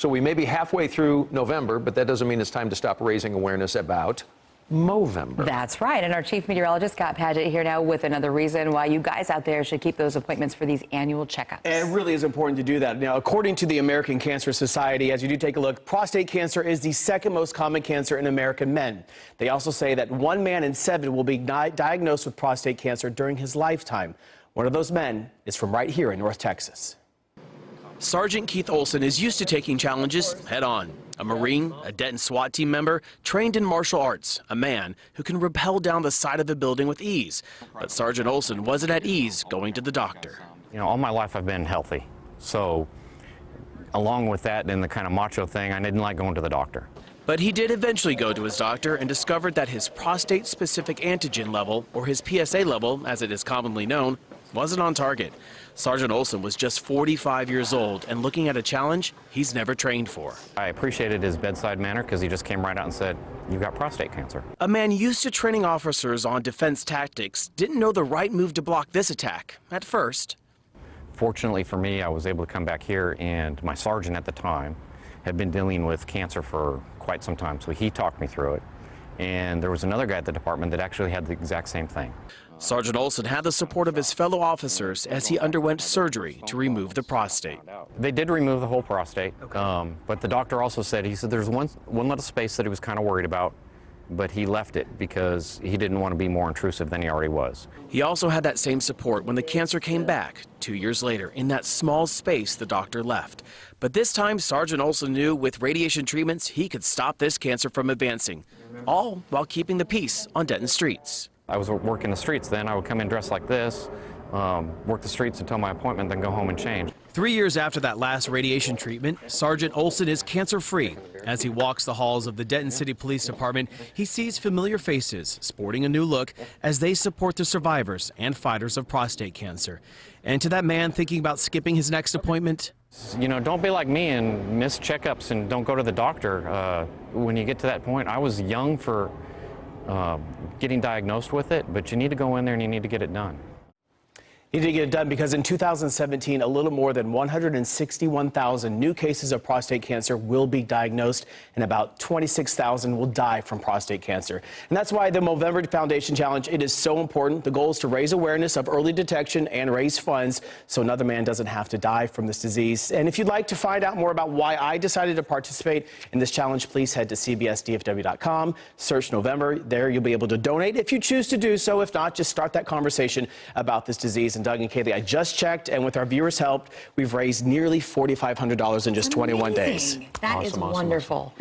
So we may be halfway through November, but that doesn't mean it's time to stop raising awareness about Movember. That's right. And our chief meteorologist, Scott Paget, here now with another reason why you guys out there should keep those appointments for these annual checkups. And it really is important to do that. Now, according to the American Cancer Society, as you do take a look, prostate cancer is the second most common cancer in American men. They also say that 1 man in 7 will be diagnosed with prostate cancer during his lifetime. One of those men is from right here in North Texas. Sergeant Keith Olson is used to taking challenges head on. A Marine, a Denton SWAT team member, trained in martial arts, a man who can rappel down the side of a building with ease. But Sergeant Olson wasn't at ease going to the doctor. You know, all my life I've been healthy. So along with that and the kind of macho thing, I didn't like going to the doctor. But he did eventually go to his doctor and discovered that his prostate-specific antigen level, or his PSA level, as it is commonly known, wasn't on target. Sergeant Olson was just 45 years old and looking at a challenge he's never trained for. I appreciated his bedside manner because he just came right out and said, "You've got prostate cancer." A man used to training officers on defense tactics didn't know the right move to block this attack at first. Fortunately for me, I was able to come back here, and my sergeant at the time had been dealing with cancer for quite some time, so he talked me through it. And there was another guy at the department that actually had the exact same thing. Sergeant Olson had the support of his fellow officers as he underwent surgery to remove the prostate. They did remove the whole prostate, but the doctor also said, he said there's one little space that he was kind of worried about, but he left it because he didn't want to be more intrusive than he already was. He also had that same support when the cancer came back 2 years later in that small space the doctor left. But this time, Sergeant Olson knew with radiation treatments he could stop this cancer from advancing, all while keeping the peace on Denton streets. I was working the streets then. I would come in dressed like this, work the streets until my appointment, then go home and change. 3 years after that last radiation treatment, Sergeant Olson is cancer-free. As he walks the halls of the Denton City Police Department, he sees familiar faces sporting a new look as they support the survivors and fighters of prostate cancer. And to that man thinking about skipping his next appointment, you know, don't be like me and miss checkups and don't go to the doctor. When you get to that point, I was young for getting diagnosed with it, but you need to go in there and you need to get it done. You need to get it done because in 2017, a little more than 161,000 new cases of prostate cancer will be diagnosed, and about 26,000 will die from prostate cancer. And that's why the Movember Foundation Challenge, it is so important. The goal is to raise awareness of early detection and raise funds so another man doesn't have to die from this disease. And if you'd like to find out more about why I decided to participate in this challenge, please head to cbsdfw.com, search Movember. There you'll be able to donate if you choose to do so. If not, just start that conversation about this disease. And Doug and Kaylee, I just checked, and with our viewers' help, we've raised nearly $4,500 in just 21 days. That is wonderful.